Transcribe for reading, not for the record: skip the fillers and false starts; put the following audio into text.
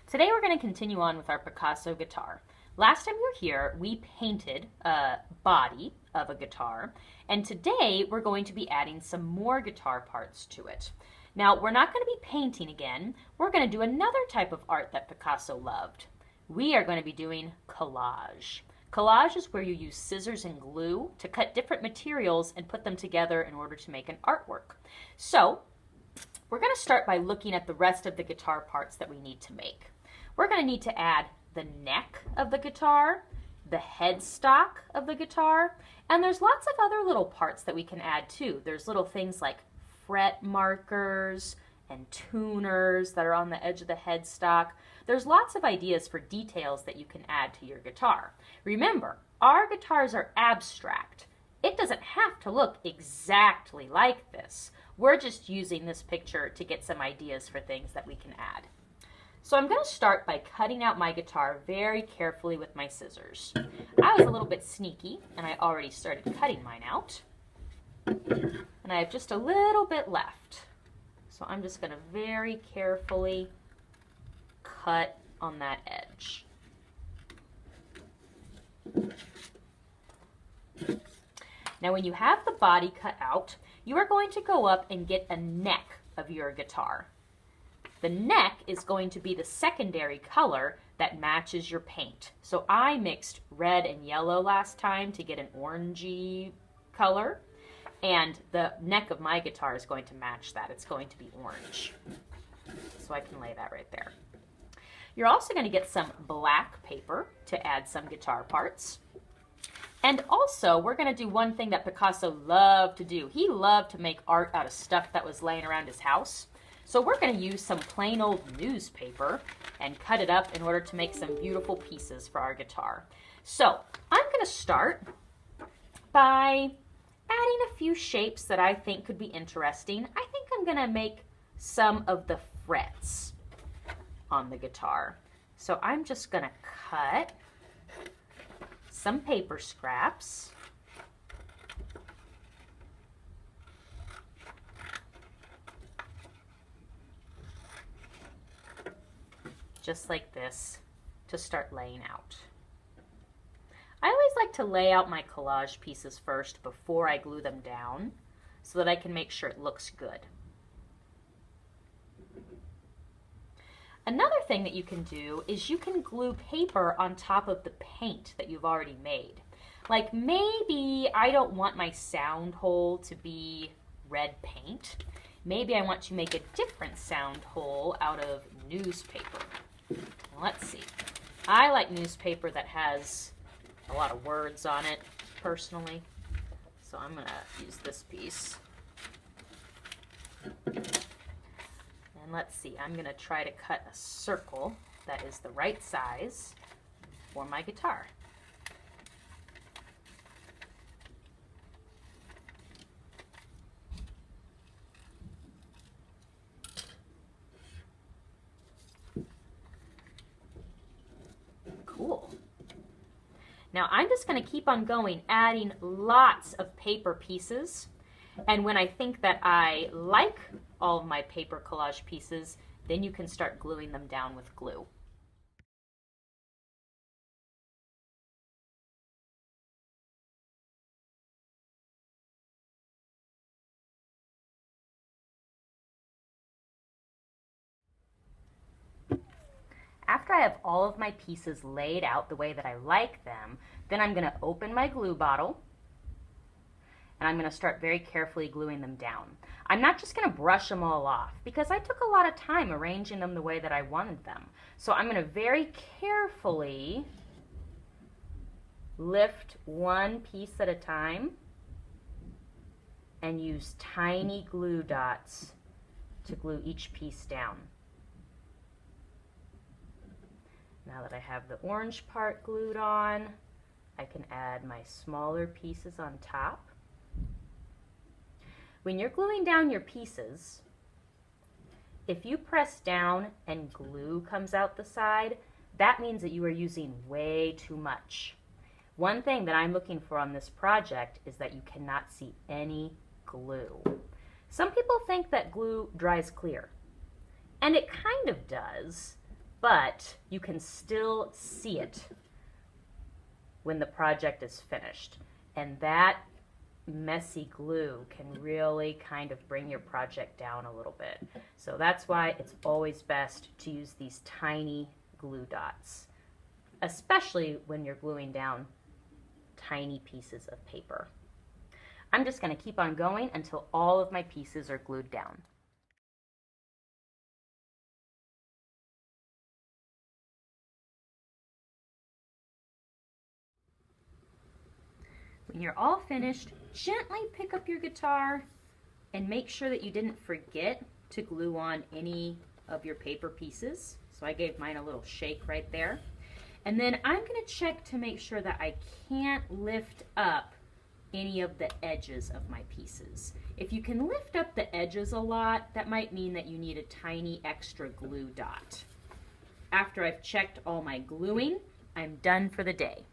Today we're going to continue on with our Picasso guitar. Last time you were here, we painted a body of a guitar, and today we're going to be adding some more guitar parts to it. Now, we're not going to be painting again. We're going to do another type of art that Picasso loved. We are going to be doing collage. Collage is where you use scissors and glue to cut different materials and put them together in order to make an artwork. So, we're going to start by looking at the rest of the guitar parts that we need to make. We're going to need to add the neck of the guitar, the headstock of the guitar, and there's lots of other little parts that we can add too. There's little things like fret markers and tuners that are on the edge of the headstock. There's lots of ideas for details that you can add to your guitar. Remember, our guitars are abstract. It doesn't have to look exactly like this. We're just using this picture to get some ideas for things that we can add. So I'm going to start by cutting out my guitar very carefully with my scissors. I was a little bit sneaky and I already started cutting mine out. And I have just a little bit left. So I'm just going to very carefully cut on that edge. Now when you have the body cut out, you are going to go up and get a neck of your guitar. The neck is going to be the secondary color that matches your paint. So I mixed red and yellow last time to get an orangey color, and the neck of my guitar is going to match that. It's going to be orange. So I can lay that right there. You're also going to get some black paper to add some guitar parts. And also, we're going to do one thing that Picasso loved to do. He loved to make art out of stuff that was laying around his house. So we're going to use some plain old newspaper and cut it up in order to make some beautiful pieces for our guitar. So I'm going to start by adding a few shapes that I think could be interesting. I think I'm going to make some of the frets on the guitar. So I'm just going to cut some paper scraps. Just like this, to start laying out. I always like to lay out my collage pieces first before I glue them down so that I can make sure it looks good. Another thing that you can do is you can glue paper on top of the paint that you've already made. Like maybe I don't want my sound hole to be red paint. Maybe I want to make a different sound hole out of newspaper. Let's see. I like newspaper that has a lot of words on it, personally. So I'm going to use this piece. And let's see, I'm going to try to cut a circle that is the right size for my guitar. Cool. Now I'm just going to keep on going, adding lots of paper pieces. And when I think that I like all of my paper collage pieces, then you can start gluing them down with glue. After I have all of my pieces laid out the way that I like them, then I'm going to open my glue bottle and I'm going to start very carefully gluing them down. I'm not just going to brush them all off because I took a lot of time arranging them the way that I wanted them. So I'm going to very carefully lift one piece at a time and use tiny glue dots to glue each piece down. Now that I have the orange part glued on, I can add my smaller pieces on top. When you're gluing down your pieces, if you press down and glue comes out the side, that means that you are using way too much. One thing that I'm looking for on this project is that you cannot see any glue. Some people think that glue dries clear, and it kind of does, but you can still see it when the project is finished. And that messy glue can really kind of bring your project down a little bit. So that's why it's always best to use these tiny glue dots, especially when you're gluing down tiny pieces of paper. I'm just going to keep on going until all of my pieces are glued down. When you're all finished, gently pick up your guitar and make sure that you didn't forget to glue on any of your paper pieces. So I gave mine a little shake right there. And then I'm going to check to make sure that I can't lift up any of the edges of my pieces. If you can lift up the edges a lot, that might mean that you need a tiny extra glue dot. After I've checked all my gluing, I'm done for the day.